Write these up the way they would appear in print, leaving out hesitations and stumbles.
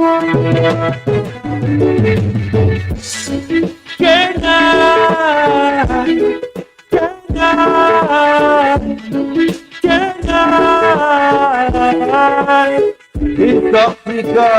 Kenya, Kenya, Kenya, East Africa.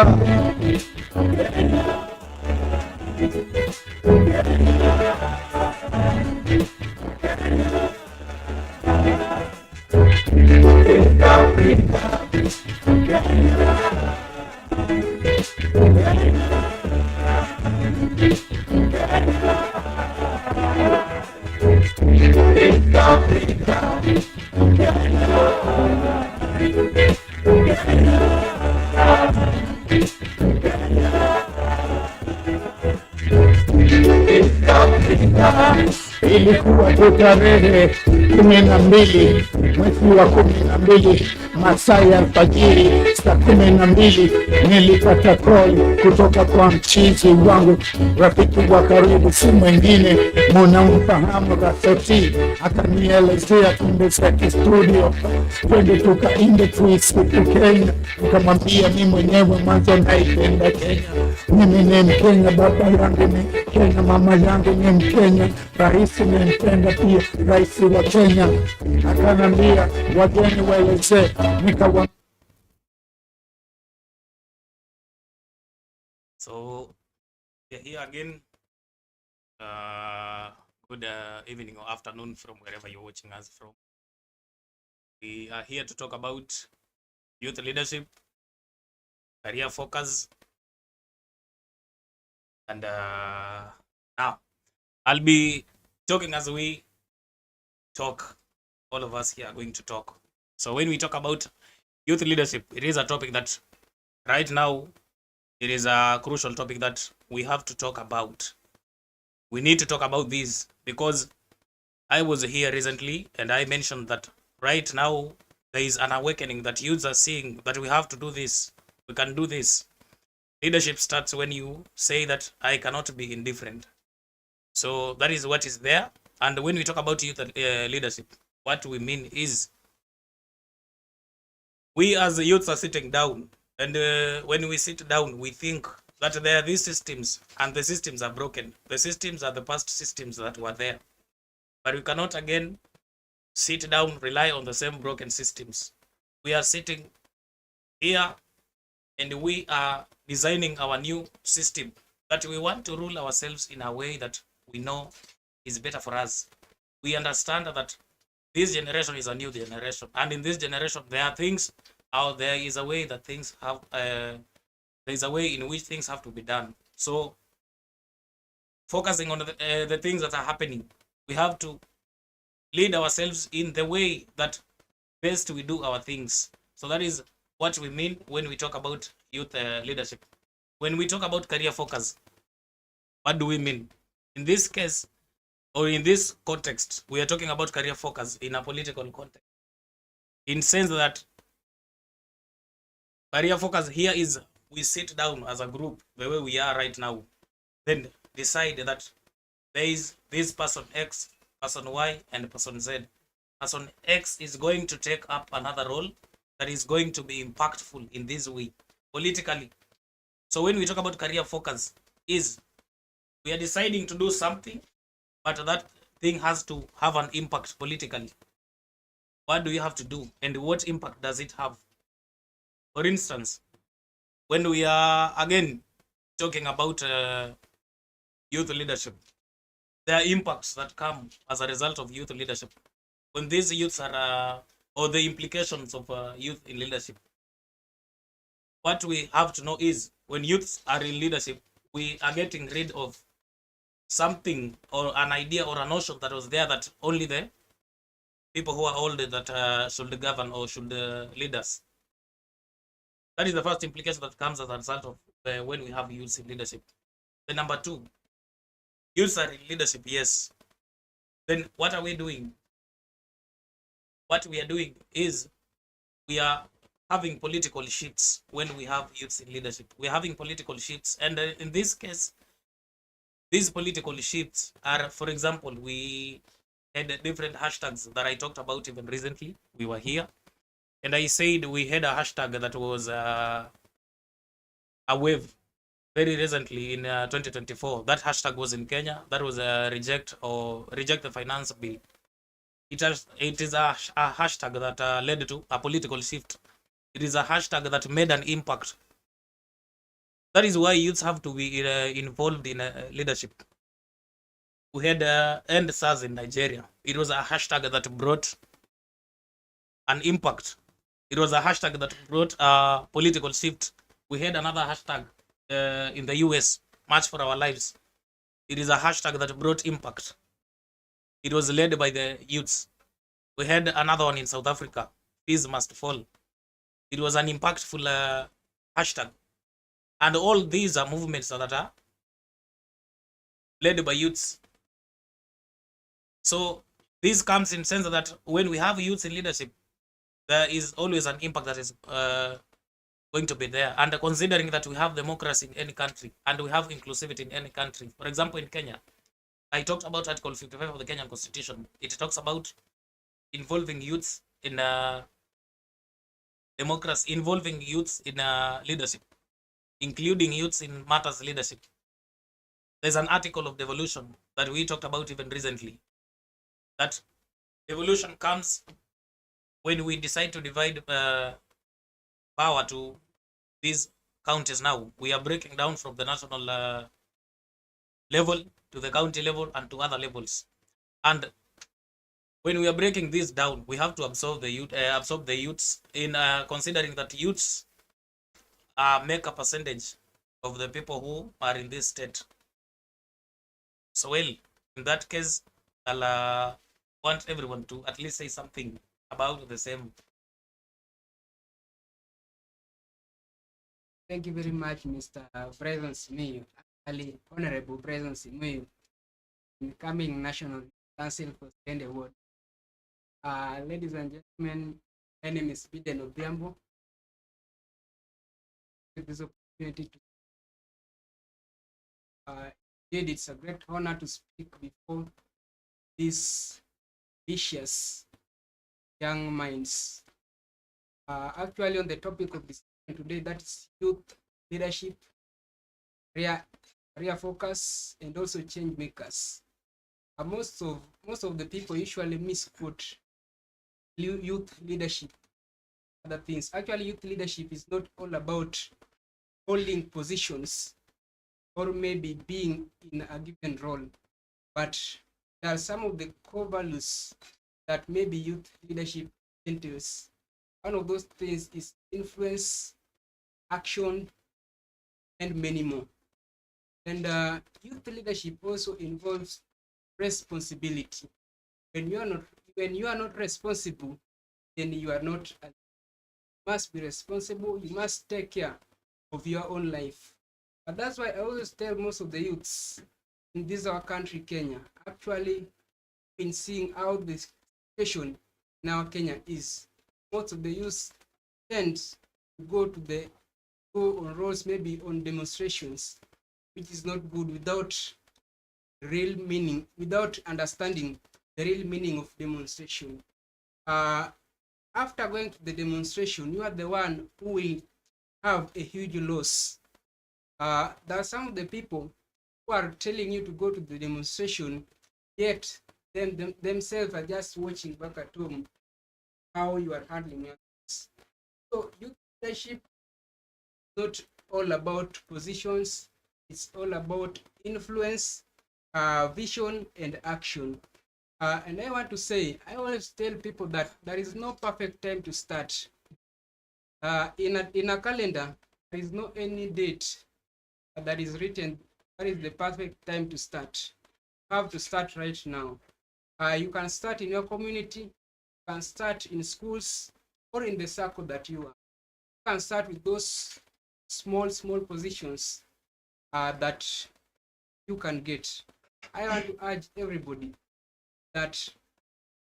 Ilikuwa tarehe 12 mwezi wa 12 masaa ya alfajiri saa 12 nilipata call kutoka kwa mchizi wangu, rafiki wa karibu, si mwingine mnamfahamu Rafeti. Akanielezea tuende zake studio, twende tukainde tuisifu Kenya. Nikamwambia mimi mwenyewe mwanzo naipenda Kenya, mimi ni Mkenya, baba yangu ni Kenya, mama yangu ni Mkenya, rais ni mpenda pia, rais wa Kenya. Akanambia wageni waeleze, nikawa So we are here again. Good evening or afternoon from wherever you're watching us from. We are here to talk about youth leadership, career focus, and now I'll be talking as we talk. All of us here are going to talk. So when we talk about youth leadership, it is a topic that right now it is a crucial topic that we have to talk about. We need to talk about this because I was here recently and I mentioned that right now there is an awakening that youths are seeing that we have to do this. We can do this. Leadership starts when you say that I cannot be indifferent. So that is what is there. And when we talk about youth leadership, what we mean is we as youths are sitting down, and when we sit down, we think that there are these systems and the systems are broken. The systems are the past systems that were there. But we cannot again sit down, rely on the same broken systems. We are sitting here and we are designing our new system that we want to rule ourselves in a way that we know is better for us. We understand that this generation is a new generation, and in this generation there are things, or there is a way that things have there is a way in which things have to be done. So focusing on the things that are happening, we have to lead ourselves in the way that best we do our things. So that is what we mean when we talk about youth leadership. When we talk about career focus, what do we mean? In this case, or in this context, we are talking about career focus in a political context. In sense that career focus here is we sit down as a group, the way we are right now, then decide that there is this person X, person Y, and person Z. Person X is going to take up another role that is going to be impactful in this way, politically. So when we talk about career focus, is we are deciding to do something, but that thing has to have an impact politically. What do you have to do, and what impact does it have? For instance, when we are again talking about youth leadership, there are impacts that come as a result of youth leadership. When these youths are, or the implications of youth in leadership, what we have to know is when youths are in leadership, we are getting rid of something or an idea or a notion that was there that only the people who are older that should govern or should lead us. That is the first implication that comes as a result of when we have youths in leadership. The number two, youths are in leadership, yes. Then what are we doing? What we are doing is we are having political shifts when we have youths in leadership. We are having political shifts, and in this case, these political shifts are, for example, we had different hashtags that I talked about even recently. We were here, and I said we had a hashtag that was a wave very recently in 2024. That hashtag was in Kenya. That was a reject the finance bill. It is a hashtag that led to a political shift. It is a hashtag that made an impact. That is why youths have to be involved in leadership. We had End SARS in Nigeria. It was a hashtag that brought an impact. It was a hashtag that brought a political shift. We had another hashtag in the US, March for Our Lives. It is a hashtag that brought impact. It was led by the youths. We had another one in South Africa, Fees Must Fall. It was an impactful hashtag. And all these are movements that are led by youths. So this comes in sense that when we have youths in leadership, there is always an impact that is going to be there. And considering that we have democracy in any country and we have inclusivity in any country, for example, in Kenya, I talked about Article 55 of the Kenyan Constitution. It talks about involving youths in democracy, involving youths in leadership, including youths in matters leadership. There's an article of devolution that we talked about even recently. That devolution comes when we decide to divide power to these counties. Now we are breaking down from the national level to the county level and to other levels. And when we are breaking this down, we have to absorb the youths in considering that youths make a percentage of the people who are in this state. So, well, in that case, I'll want everyone to at least say something about the same. Thank you very much, Mr. President Simiyu, actually Honorable President Simiyu, incoming National Council for Stand Award. Ladies and gentlemen, my name is Biden Obiambo. With this opportunity to indeed, it's a great honor to speak before these vicious young minds. Actually, on the topic of discussion today, that is youth leadership, career focus, and also change makers. Most of the people usually misquote youth leadership. Other things. Actually, youth leadership is not all about holding positions or maybe being in a given role, but there are some of the core values that maybe youth leadership entails. One of those things is influence, action, and many more. And youth leadership also involves responsibility. When you are not responsible, then you are not. You must be responsible. You must take care of your own life. But that's why I always tell most of the youths in this our country, Kenya, actually been seeing how the situation in our Kenya is. Most of the youths tend to go on roads, maybe on demonstrations, which is not good without real meaning, without understanding the real meaning of demonstration. After going to the demonstration, you are the one who will have a huge loss. There are some of the people who are telling you to go to the demonstration, yet themselves are just watching back at home how you are handling your things. So youth leadership is not all about positions, it's all about influence, vision, and action. And I want to say, I always tell people that there is no perfect time to start. In a calendar, there is no any date that is written that is the perfect time to start. You have to start right now. You can start in your community, you can start in schools, or in the circle that you are. You can start with those small positions that you can get. I want to urge everybody that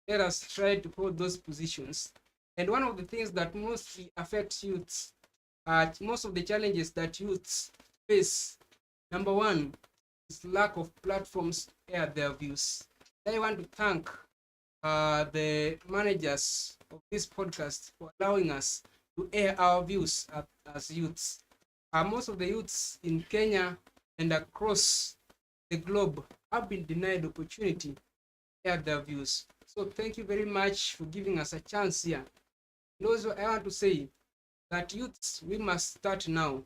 let us try to hold those positions. And one of the things that mostly affects youths, most of the challenges that youths face, number one is lack of platforms to air their views. I want to thank the managers of this podcast for allowing us to air our views as youths. Most of the youths in Kenya and across the globe have been denied opportunity to share their views. So thank you very much for giving us a chance here. And also, I want to say that youths, we must start now.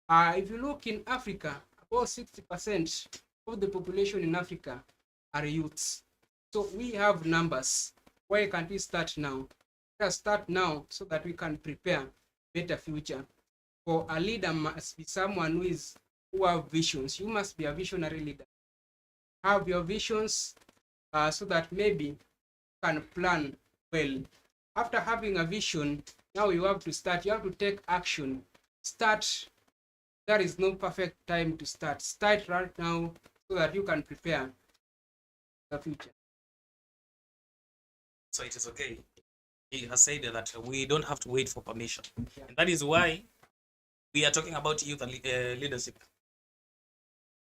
If you look in Africa, about 60% of the population in Africa are youths. So we have numbers. Why can't we start now? Let us start now so that we can prepare better future. For a leader must be someone who have visions. You must be a visionary leader. Have your visions so that maybe you can plan well. After having a vision, now you have to start. You have to take action. Start. There is no perfect time to start. Start right now so that you can prepare the future. So it is okay. He has said that we don't have to wait for permission. Yeah. And that is why we are talking about youth leadership.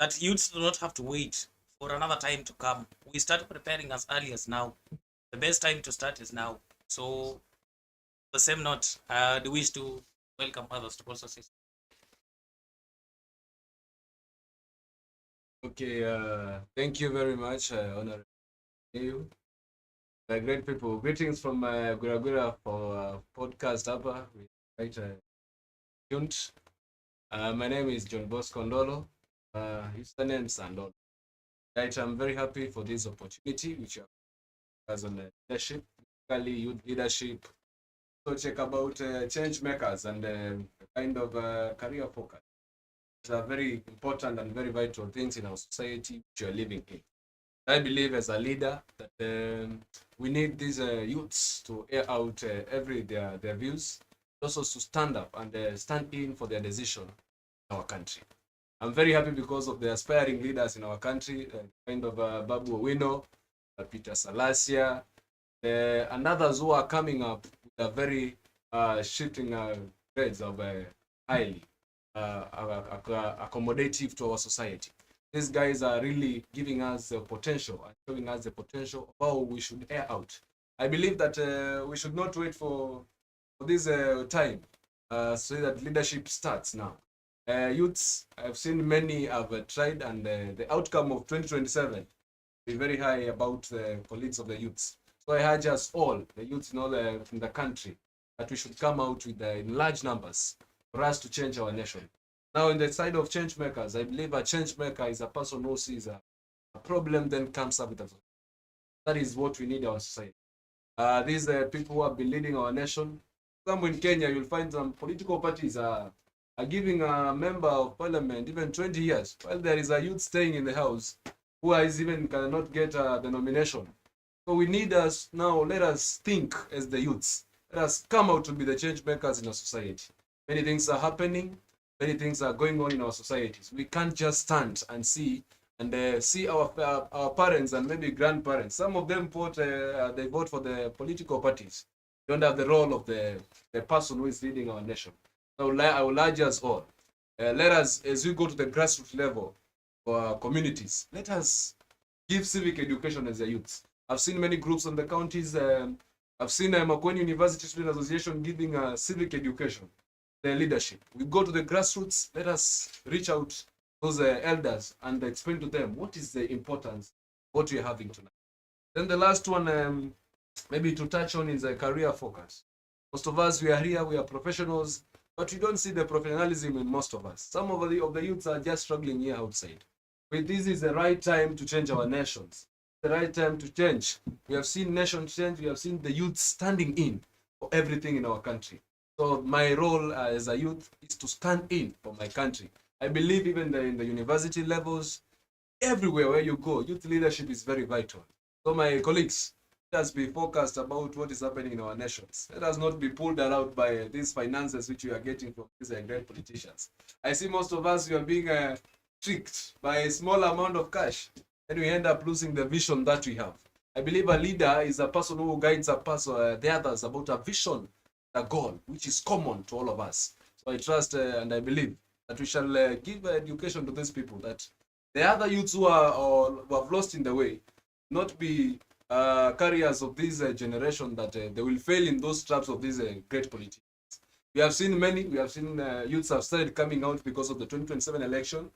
That youths do not have to wait for another time to come. We start preparing as early as now. The best time to start is now. So, the same note, I wish to welcome others to also say. Okay, thank you very much, Honorable you. Great people. Greetings from Gwira Gwira for podcast hapa. Right, tuned. My name is John Bosco Ndolo. Username Sandolo. Right, I'm very happy for this opportunity, which has on leadership, basically youth leadership. So check about change makers and kind of career focus. These are very important and very vital things in our society which we are living in. I believe as a leader that we need these youths to air out their views, also to stand up and stand in for their decision in our country. I'm very happy because of the aspiring leaders in our country, kind of Babu Owino, Peter Salasia, and others who are coming up with a very shifting grades of highly accommodative to our society. These guys are really giving us the potential and showing us the potential of how we should air out. I believe that we should not wait for this time so that leadership starts now. Youths, I've seen many have tried, and the outcome of 2027 is very high about the colleagues of the youths. So I urge us all, the youths in the country, that we should come out with in large numbers for us to change our nation. Now, in the side of change makers, I believe a change maker is a person who sees a problem, then comes up with a solution. That is what we need in our society. These people who have been leading our nation. Somewhere in Kenya, you'll find some political parties are giving a member of parliament even 20 years, while there is a youth staying in the house who even cannot get the nomination. So we need us now, let us think as the youths. Let us come out to be the change makers in our society. Many things are happening. Many things are going on in our societies. We can't just stand and see our parents and maybe grandparents. Some of them they vote for the political parties. They don't have the role of the person who is leading our nation. So I will urge us all. Let us, as we go to the grassroots level for our communities, let us give civic education as a youth. I've seen many groups in the counties. I've seen Makweni University Student Association giving civic education. The leadership. We go to the grassroots. Let us reach out those elders and explain to them what is the importance of what we are having tonight. Then the last one, maybe to touch on, is a career focus. Most of us, we are here, we are professionals, but we don't see the professionalism in most of us. Some of the youths are just struggling here outside. But this is the right time to change our nations. The right time to change. We have seen nations change. We have seen the youth standing in for everything in our country. So my role as a youth is to stand in for my country. I believe even in the university levels, everywhere where you go, youth leadership is very vital. So my colleagues, let us be focused about what is happening in our nations. Let us not be pulled around by these finances which we are getting from these great politicians. I see most of us, we are being tricked by a small amount of cash, and we end up losing the vision that we have. I believe a leader is a person who guides the others about a vision, a goal which is common to all of us. So I trust and I believe that we shall give education to these people, that the other youths who have lost in the way not be carriers of this generation, that they will fail in those traps of these great politicians. We have seen youths have started coming out because of the 2027 election.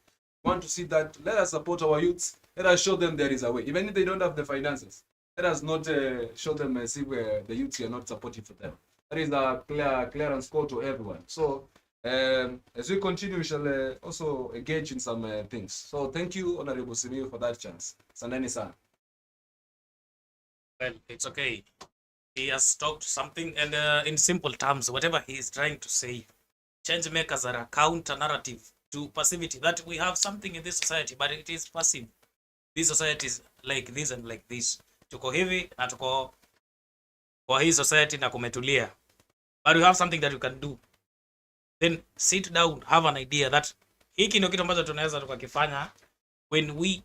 We want to see that. Let us support our youths. Let us show them there is a way. Even if they don't have the finances, let us not show them see where the youths are not supportive for them. That is a clearance call to everyone. So as we continue, we shall also engage in some things. So thank you, Honorable Simiyu, for that chance. Sanani san. Well, it's okay. He has talked something, and in simple terms, whatever he is trying to say, change makers are a counter narrative to passivity, that we have something in this society, but it is passive. This society is like this and like this. Tuko hivi na tuko kwa hii society na kumetulia. But we have something that you can do. Then sit down, have an idea that hiki ndio kitu ambacho tunaweza tukakifanya when we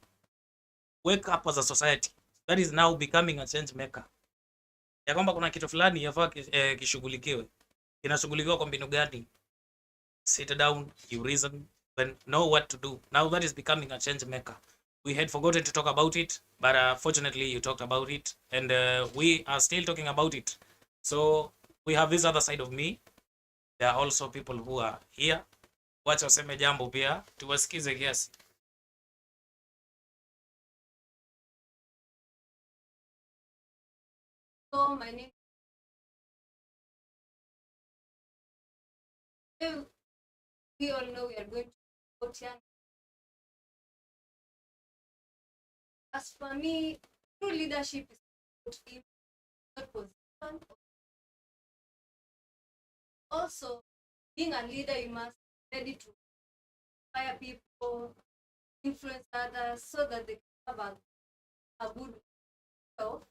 wake up as a society. That is now becoming a change maker. Ya kwamba kuna kitu fulani yafaa kishughulikiwe. Kinashughulikiwa kwa mbinu gani? Sit down, you reason, then know what to do. Now that is becoming a change maker. We had forgotten to talk about it, but fortunately you talked about it, and we are still talking about it. So we have this other side of me. There are also people who are here. Wacha waseme jambo pia, tuwasikize kiasi. So my name. We all know we are going to vote young. As for me, true leadership is not position. Also, being a leader, you must be ready to inspire people, influence others, so that they can have a good health.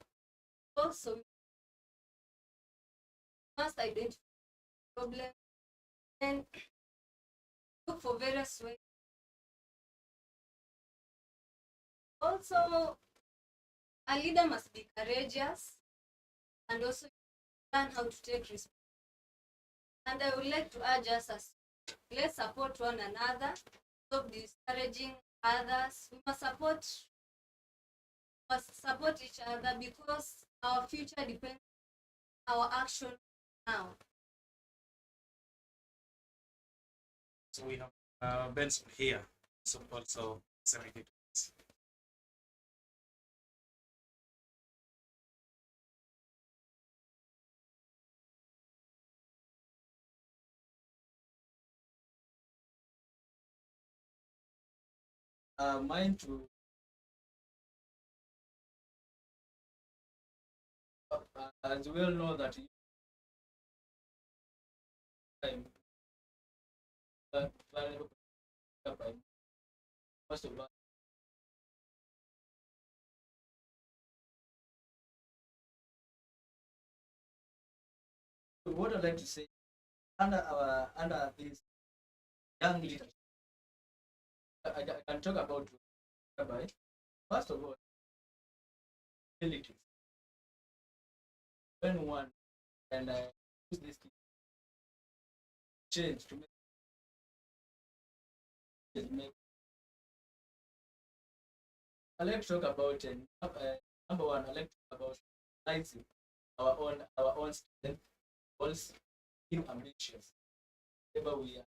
Also, you must identify problems and look for various ways. Also, a leader must be courageous and also learn how to take responsibility. And I would like to urge us as let's support one another, stop discouraging others. We must support each other because our future depends on our action now. So we have Benson here. So also saying it. Mine to as you well know that time first of all what I'd like to say under this young leadership I can talk about by first of all abilities when one and use this change to make I like to talk about number one I like to talk about realizing our own strength goals being ambitious whatever we are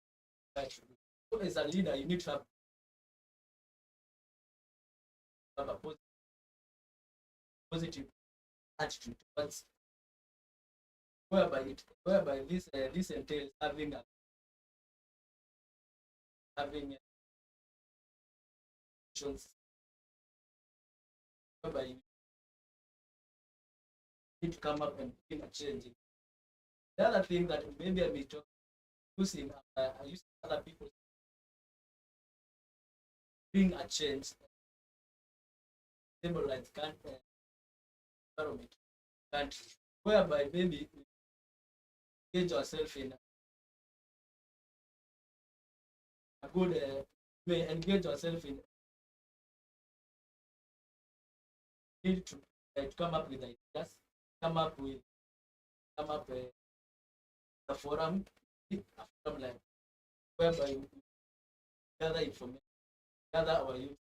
trying to do. So as a leader you need to have a positive attitude towards whereby this entails having actions whereby you need to come up and bring a change. The other thing that maybe I may talk using other people bring a change stabilize environment country whereby maybe engage yourself in a good may engage yourself in need to come up with ideas, come up a forum like whereby you gather information, gather our youth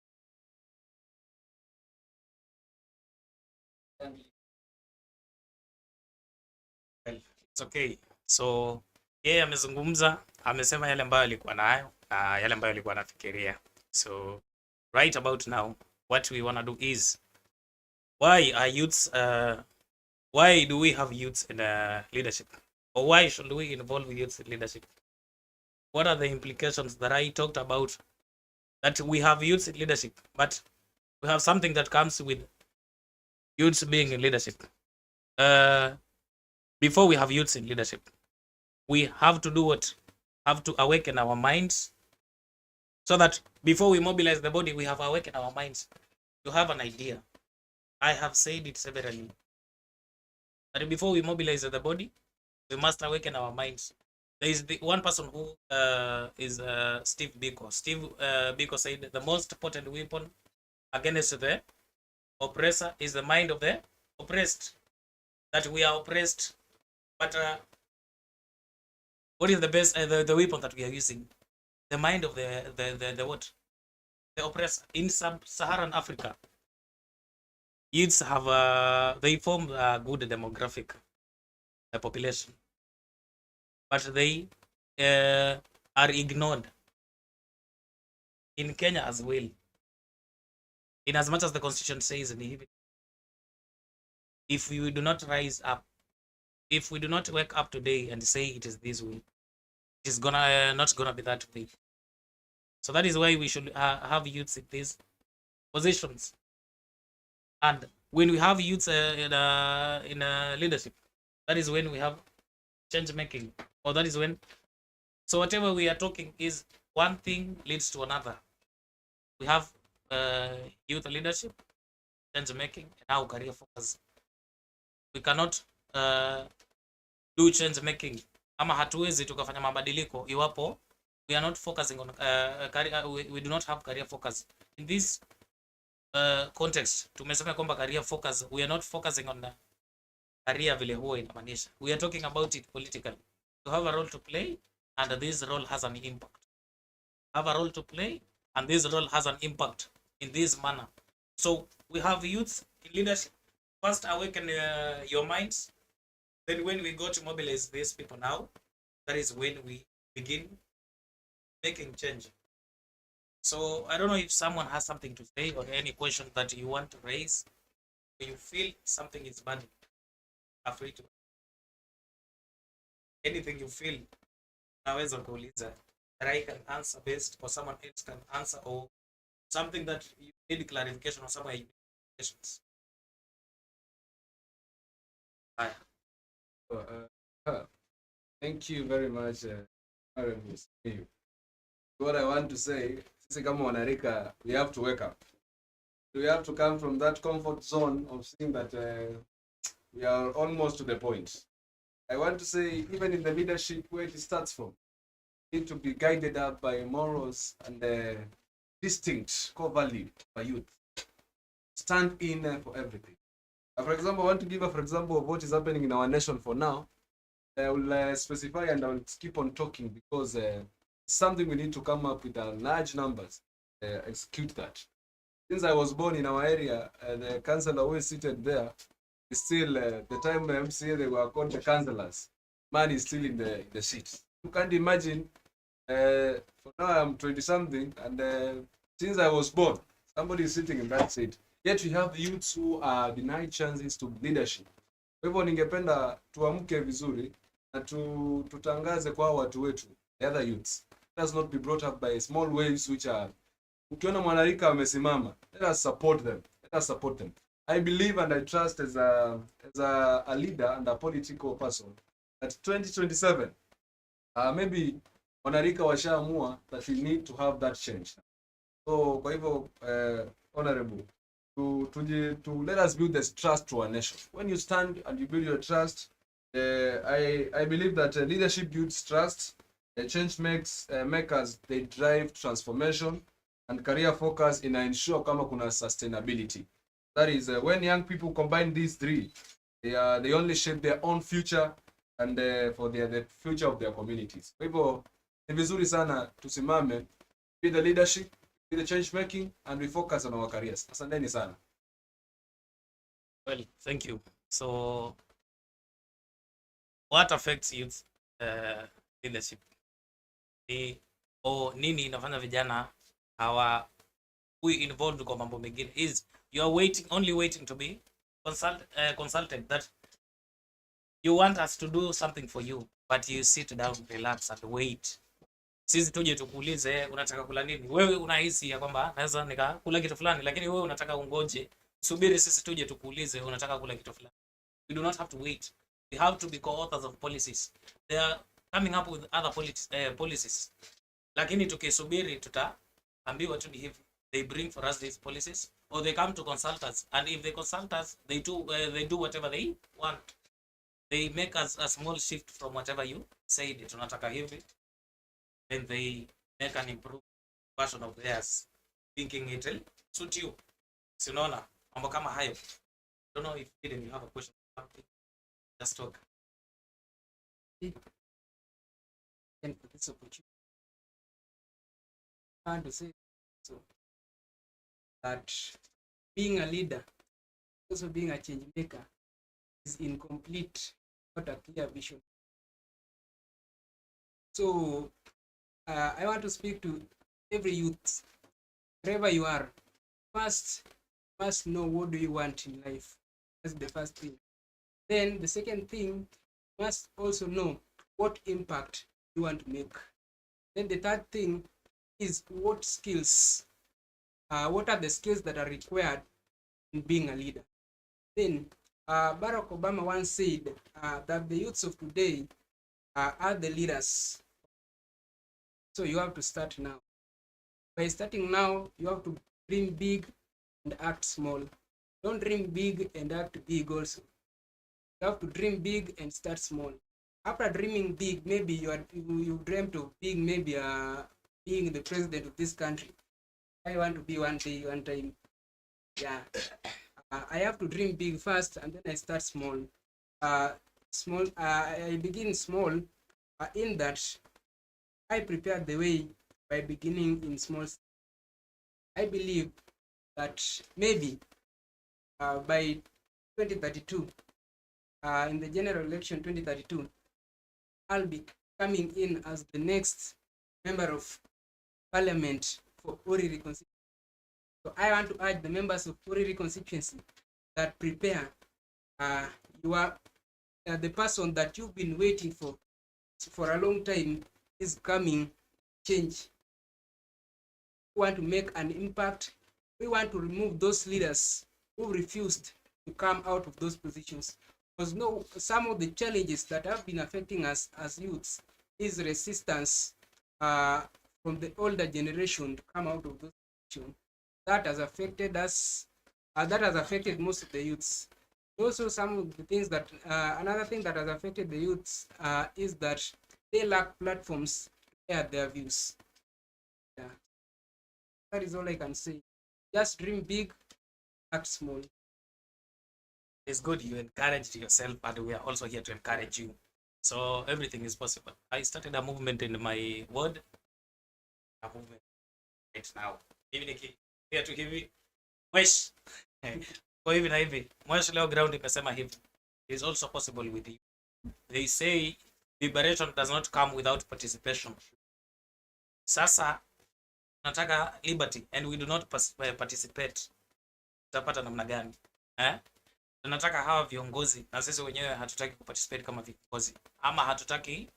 and Well, it's okay. So yeye amezungumza, amesema yale ambayo alikuwa nayo na yale ambayo alikuwa anafikiria. So right about now what we want to do is why are youths why do we have youths in leadership, or why should we involve youths in leadership? What are the implications that I talked about, that we have youths in leadership, but we have something that comes with youths being in leadership. Before we have youths in leadership, we have to do what? Have to awaken our minds, so that before we mobilize the body, we have awakened our minds to have an idea. I have said it severally, that before we mobilize the body, we must awaken our minds. There is the one person who is Steve Biko. Steve Biko said the most potent weapon against the oppressor is the mind of the oppressed. That we are oppressed, but what is the best the weapon that we are using? The mind of the what? The oppressor. In sub-Saharan Africa, youths have they form a good demographic population, but they are ignored. In Kenya as well, in as much as the constitution says, if we do not rise up, if we do not wake up today and say it is this way, it is not gonna be that way. So that is why we should have youths in these positions. And when we have youths in leadership, that is when we have change making, or that is when, so whatever we are talking is one thing leads to another. We have youth leadership, change making, and now career focus. We cannot do change making, ama hatuwezi tukafanya mabadiliko iwapo we are not focusing on career, we do not have career focus. In this context, tumesema kwamba career focus, we are not focusing on the career vile huwa inamaanisha. We are talking about it politically. To have a role to play, and this role has an impact. Have a role to play, and this role has an impact in this manner. So we have youth in leadership. First awaken your minds. Then when we go to mobilize these people now, that is when we begin making change. So I don't know if someone has something to say or any question that you want to raise. If you feel something is burning, are free to. Anything you feel, naweza kuuliza, that I can answer best, or someone else can answer, or something that you need clarification, or somewhere you need questions. Hi. Thank you very much, Steve. What I want to say, sisi kama wanarika, we have to wake up. We have to come from that comfort zone of seeing that we are almost to the point. I want to say, even in the leadership, where it starts from, we need to be guided up by morals and distinct core value by youth. Stand in for everything. For example, I want to give for example of what is happening in our nation for now. I will specify and I will keep on talking, because it's something we need to come up with large numbers, execute that. Since I was born in our area, the councillor always seated there. Still, the time the MCA, they were called the councillors. Man is still in the seat. You can't imagine. For now, I'm 20 something, and since I was born, somebody is sitting in that seat. Yet we have youths who are denied chances to leadership. Kwa hivyo ningependa tuamke vizuri na tutangaze kwa watu wetu, the other youths. Let us not be brought up by small waves which are, ukiona mwanarika wamesimama, let us support them. Let us support them. I believe and I trust as a leader and a political person that 2027, maybe wanarika washaamua that we need to have that change. So kwa hivyo honorable, to let us build this trust to our nation. When you stand and you build your trust, I believe that leadership builds trust. Change makers, they drive transformation, and career focus in ensure kama kuna sustainability. That is when young people combine these three, they only shape their own future and for the future of their communities. Kwa hivyo ni vizuri sana tusimame, be the leadership, be the change making, and we focus on our careers. Asanteni sana. Well, thank you. So what affects youth leadership ni nini inafanya vijana hawa involved kwa mambo mengine is you are only waiting to be consulted that you want us to do something for you, but you sit down, relax and wait. Sisi tuje tukuulize unataka kula nini. Wewe unahisi ya kwamba naweza nikakula kitu fulani, lakini wewe unataka ungoje subiri sisi tuje tukuulize unataka kula kitu fulani. We do not have to wait. We have to be co-authors of policies. They are coming up with other policies. Lakini tukisubiri tutaambiwa tu ni hivi. They bring for us these policies, or they come to consult us, and if they consult us, they do whatever they want. They make us a small shift from whatever you said tunataka hivi, then they make an improved version of theirs, thinking it will suit you. Sinaona mambo kama hayo. Don't know if you have a question. Just talk. And for this opportunity, I want to say so that being a leader, also being a change maker, is incomplete without a clear vision. So I want to speak to every youth, wherever you are. First, must know what do you want in life. That's the first thing. Then the second thing, must also know what impact you want to make. Then the third thing is what skills, what are the skills that are required in being a leader. Then Barack Obama once said that the youths of today are the leaders. So you have to start now. By starting now, you have to dream big and act small. Don't dream big and act big also. You have to dream big and start small. After dreaming big, maybe you dreamt of being maybe being the president of this country. I want to be one day, one time. Yeah. I have to dream big first, and then I start small. I begin small in that I prepare the way by beginning in small. I believe that maybe by 2032, in the general election 2032, I'll be coming in as the next member of parliament for Oriri constituency. So I want to urge the members of Oriri constituency that prepare. You are the person that you've been waiting for a long time is coming. Change. We want to make an impact. We want to remove those leaders who refused to come out of those positions. Because some of the challenges that have been affecting us as youths is resistance from the older generation to come out of those positions. That has affected us. That has affected most of the youths. Also, some of the things that another thing that has affected the youths is that they lack platforms to air their views. Yeah, that is all I can say. Just dream big, act small. It's good you encouraged yourself, and we are also here to encourage you. So everything is possible. I started a movement in my ward. A movement right now. Even here to hivi mwesh kwa hivi na hivi mwesh leo ground imesema hivi. It is also possible with you. They say liberation does not come without participation. Sasa nataka liberty and we do not participate. Tutapata namna gani? Tunataka hawa viongozi na sisi wenyewe hatutaki kuparticipate kama viongozi, ama hatutaki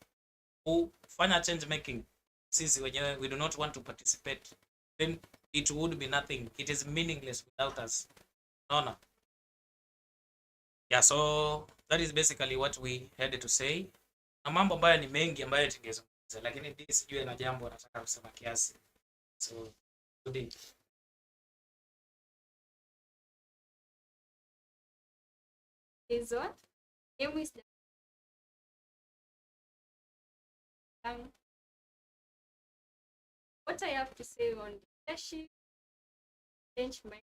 kufanya change making sisi wenyewe. We do not want to participate, then it would be nothing. It is meaningless without us. No. Yeah, so that is basically what we had to say. Na mambo ambayo ni mengi ambayo tungezungumza, lakini hii sijui na jambo nataka kusema kiasi. So today is what? Name is what I have to say on leadership, change my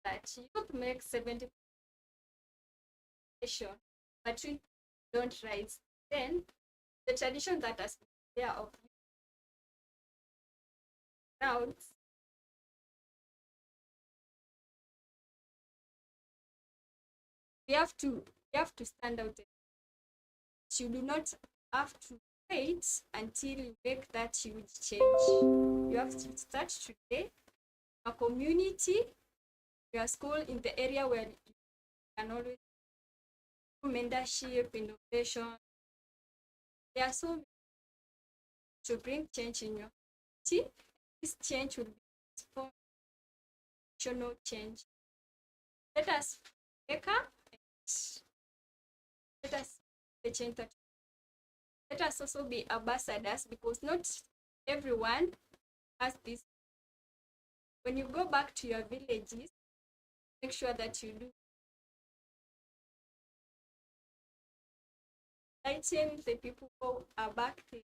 that youth make 70%, but we don't rise. Then the tradition that has been there of crowds we have to You have to stand out. You do not have to wait until you make that huge change. You have to start today. A community, your school, in the area where you can always do mentorship, innovation. There are so many to bring change in your community. This change will be transformational change. Let us wake up and let us the change that. Let us also be ambassadors, because not everyone has this. When you go back to your villages, make sure that you do enlighten the people who are back there,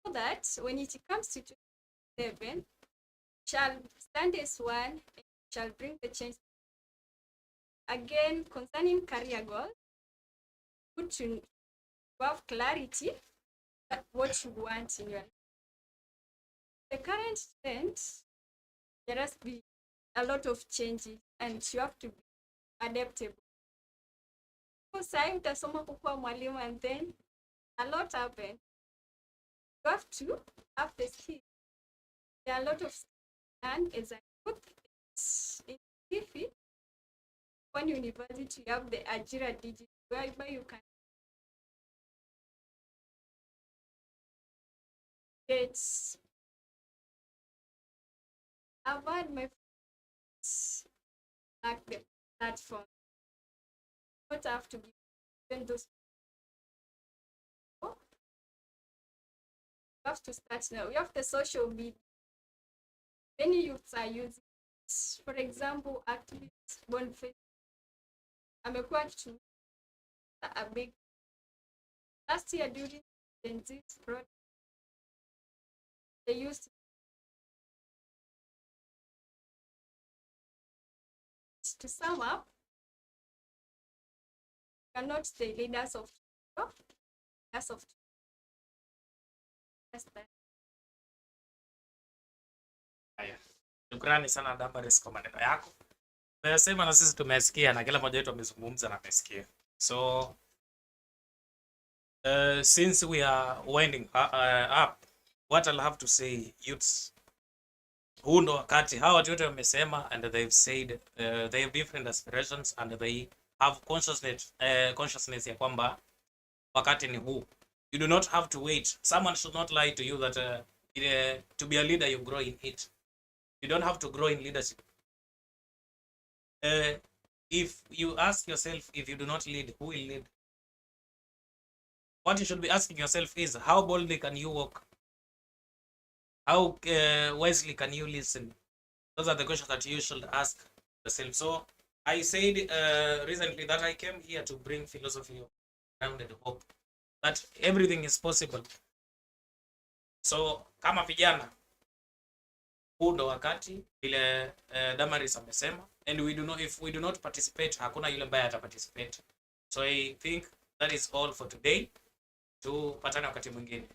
so that when it comes to 2027, shall stand as one and shall bring the change. Again, concerning career goals, good to have clarity about what you want in your life. The current trend, there has been a lot of changes and you have to be adaptable. So say utasoma kukuwa mwalimu and then a lot happen. You have to have the skill. There are a lot of skills, and as I put in Kilifi, one university, you have the Ajira Digital, whereby you can get. I've had my friends like the platform. You don't have to be even those. You have to start now. You have the social media. Many youths are using it. For example, activists Boniface amekuwa akitumia a big. Last year during Gen Z's protest, they used to sum up, we are not the leaders of tomorrow, leaders of today. Haya, shukrani sana Damaris kwa maneno yako. Umesema na sisi tumesikia na kila mmoja wetu amezungumza na amesikia. So since we are winding up, what I'll have to say, youths, huu ndo wakati hawa watu wote wamesema, and they've said they have different aspirations and they have consciousness ya kwamba wakati ni huu. You do not have to wait. Someone should not lie to you that to be a leader you grow in it. You don't have to grow in leadership. If you ask yourself, if you do not lead, who will lead? What you should be asking yourself is, how boldly can you walk? How wisely can you listen? Those are the questions that you should ask yourself. So I said recently that I came here to bring philosophy of grounded hope, that everything is possible. So kama vijana, huu ndo wakati vile Damaris amesema, and if we do not participate, hakuna yule ambaye ataparticipate. So I think that is all for today. Tupatane wakati mwingine.